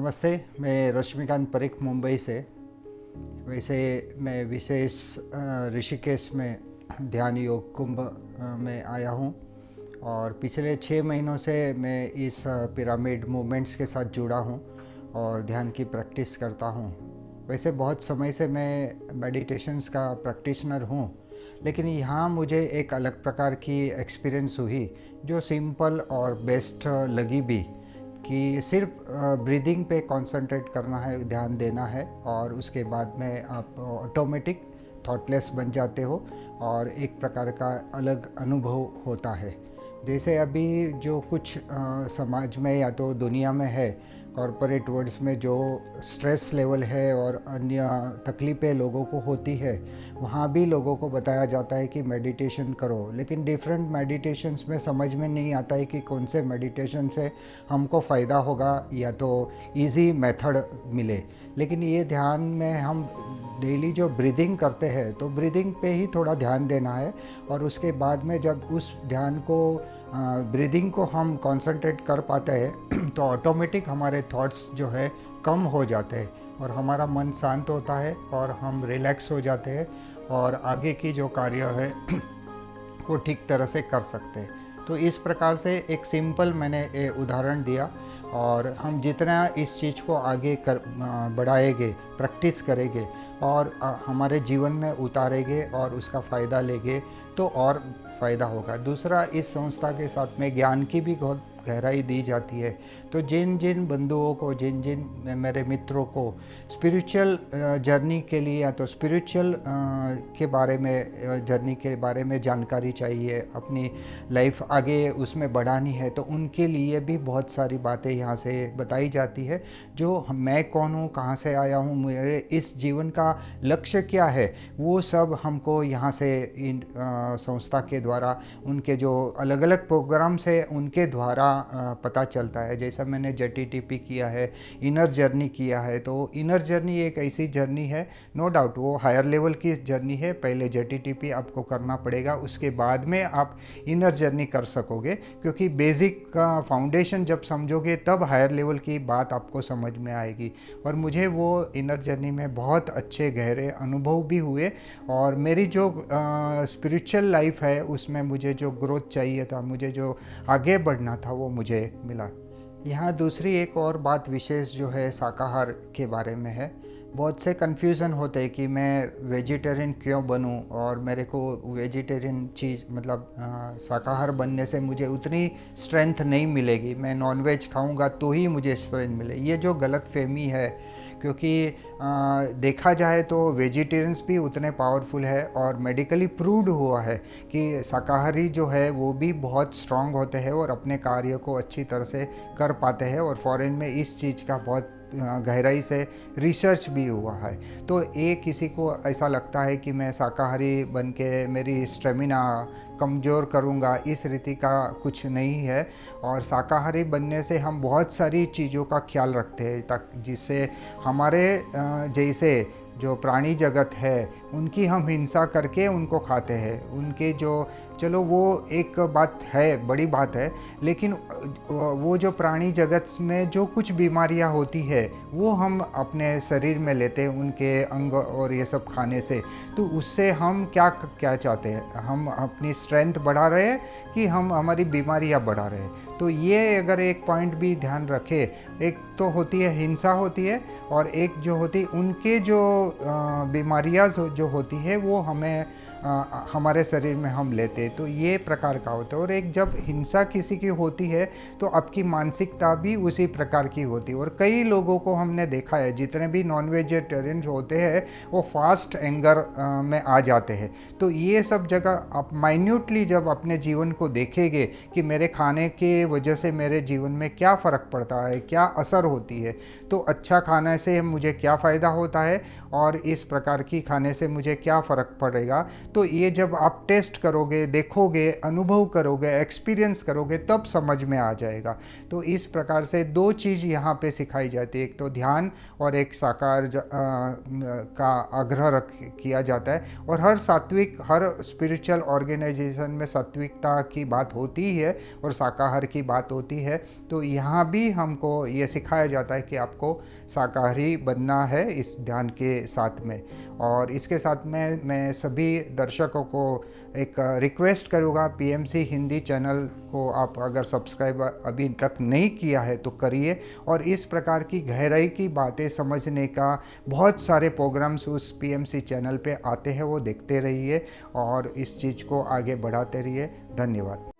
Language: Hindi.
नमस्ते। मैं रश्मिकांत परीख मुंबई से। वैसे मैं विशेष ऋषिकेश में ध्यान योग कुंभ में आया हूँ और पिछले 6 महीनों से मैं इस पिरामिड मूवमेंट्स के साथ जुड़ा हूँ और ध्यान की प्रैक्टिस करता हूँ। वैसे बहुत समय से मैं मेडिटेशंस का प्रैक्टिशनर हूँ, लेकिन यहाँ मुझे एक अलग प्रकार की एक्सपीरियंस हुई जो सिंपल और बेस्ट लगी भी, कि सिर्फ ब्रीदिंग पे कंसंट्रेट करना है, ध्यान देना है और उसके बाद में आप ऑटोमेटिक थॉटलेस बन जाते हो और एक प्रकार का अलग अनुभव होता है। जैसे अभी जो कुछ समाज में या तो दुनिया में है, कॉरपोरेट वर्ल्ड्स में जो स्ट्रेस लेवल है और अन्य तकलीफ़ें लोगों को होती है, वहाँ भी लोगों को बताया जाता है कि मेडिटेशन करो, लेकिन डिफरेंट मेडिटेशंस में समझ में नहीं आता है कि कौन से मेडिटेशन से हमको फ़ायदा होगा या तो इजी मेथड मिले। लेकिन ये ध्यान में हम डेली जो ब्रीदिंग करते हैं तो ब्रीदिंग पे ही थोड़ा ध्यान देना है और उसके बाद में जब उस ध्यान को ब्रीदिंग को हम कंसंट्रेट कर पाते हैं तो ऑटोमेटिक हमारे थॉट्स जो है कम हो जाते हैं और हमारा मन शांत होता है और हम रिलैक्स हो जाते हैं और आगे की जो कार्य है वो ठीक तरह से कर सकते हैं। तो इस प्रकार से एक सिंपल मैंने उदाहरण दिया और हम जितना इस चीज़ को आगे बढ़ाएंगे, प्रैक्टिस करेंगे और हमारे जीवन में उतारेंगे और उसका फ़ायदा लेंगे तो और फ़ायदा होगा। दूसरा, इस संस्था के साथ में ज्ञान की भी बहुत गहराई दी जाती है। तो जिन जिन बंधुओं को, जिन जिन मेरे मित्रों को स्पिरिचुअल जर्नी के लिए या तो स्पिरिचुअल के बारे में, जर्नी के बारे में जानकारी चाहिए, अपनी लाइफ आगे उसमें बढ़ानी है, तो उनके लिए भी बहुत सारी बातें यहाँ से बताई जाती है। जो मैं कौन हूँ, कहाँ से आया हूँ, मेरे इस जीवन का लक्ष्य क्या है, वो सब हमको यहाँ से इन संस्था के द्वारा, उनके जो अलग अलग प्रोग्राम्स है उनके द्वारा पता चलता है। जैसा मैंने जेटीटीपी किया है, इनर जर्नी किया है, तो इनर जर्नी एक ऐसी जर्नी है, नो डाउट वो हायर लेवल की जर्नी है। पहले जेटीटीपी आपको करना पड़ेगा, उसके बाद में आप इनर जर्नी कर सकोगे, क्योंकि बेसिक का फाउंडेशन जब समझोगे तब हायर लेवल की बात आपको समझ में आएगी। और मुझे वो इनर जर्नी में बहुत अच्छे गहरे अनुभव भी हुए और मेरी जो स्पिरिचुअल लाइफ है उसमें मुझे जो ग्रोथ चाहिए था, मुझे जो आगे बढ़ना था, वो मुझे मिला। यहाँ दूसरी एक और बात विशेष जो है शाकाहार के बारे में है। बहुत से कन्फ्यूज़न होते हैं कि मैं वेजिटेरियन क्यों बनूं और मेरे को वेजिटेरियन चीज़ मतलब शाकाहार बनने से मुझे उतनी स्ट्रेंथ नहीं मिलेगी, मैं नॉनवेज खाऊंगा तो ही मुझे स्ट्रेंथ मिले। ये जो गलत फहमी है, क्योंकि देखा जाए तो वेजिटेरियंस भी उतने पावरफुल है और मेडिकली प्रूव्ड हुआ है कि शाकाहारी जो है वो भी बहुत स्ट्रांग होते हैं और अपने कार्य को अच्छी तरह से कर पाते हैं और फॉरेन में इस चीज़ का बहुत गहराई से रिसर्च भी हुआ है। तो ये किसी को ऐसा लगता है कि मैं शाकाहारी बन के मेरी स्टेमिना कमज़ोर करूँगा, इस रीति का कुछ नहीं है। और शाकाहारी बनने से हम बहुत सारी चीज़ों का ख्याल रखते हैं तक जिससे हमारे जैसे जो प्राणी जगत है उनकी हम हिंसा करके उनको खाते हैं, उनके जो, चलो वो एक बात है, बड़ी बात है, लेकिन वो जो प्राणी जगत में जो कुछ बीमारियां होती है वो हम अपने शरीर में लेते हैं, उनके अंग और ये सब खाने से। तो उससे हम क्या क्या चाहते हैं, हम अपनी स्ट्रेंथ बढ़ा रहे हैं कि हम हमारी बीमारियां बढ़ा रहे हैं। तो ये अगर एक पॉइंट भी ध्यान रखे, एक तो होती है हिंसा होती है और एक जो होती है उनके जो बीमारियां जो होती है वो हमें हमारे शरीर में हम लेते हैं, तो ये प्रकार का होता है। और एक जब हिंसा किसी की होती है तो आपकी मानसिकता भी उसी प्रकार की होती है। और कई लोगों को हमने देखा है, जितने भी नॉन वेजिटेरियन होते हैं वो फास्ट एंगर में आ जाते हैं। तो ये सब जगह आप माइन्यूटली जब अपने जीवन को देखेंगे कि मेरे खाने के वजह से मेरे जीवन में क्या फ़र्क पड़ता है, क्या असर होती है, तो अच्छा खाने से मुझे क्या फ़ायदा होता है और इस प्रकार की खाने से मुझे क्या फ़र्क पड़ेगा, तो ये जब आप टेस्ट करोगे, देखोगे, अनुभव करोगे, एक्सपीरियंस करोगे, तब समझ में आ जाएगा। तो इस प्रकार से दो चीज़ यहाँ पे सिखाई जाती है, एक तो ध्यान और एक साकार का आग्रह किया जाता है। और हर सात्विक, हर स्पिरिचुअल ऑर्गेनाइजेशन में सात्विकता की बात होती है और शाकाहार की बात होती है। तो यहाँ भी हमको ये सिखाया सिखाया जाता है कि आपको शाकाहारी बनना है इस ध्यान के साथ में। और इसके साथ में मैं सभी दर्शकों को एक रिक्वेस्ट करूँगा, पीएमसी हिंदी चैनल को आप अगर सब्सक्राइब अभी तक नहीं किया है तो करिए, और इस प्रकार की गहराई की बातें समझने का बहुत सारे प्रोग्राम्स उस पीएमसी चैनल पे आते हैं, वो देखते रहिए और इस चीज़ को आगे बढ़ाते रहिए। धन्यवाद।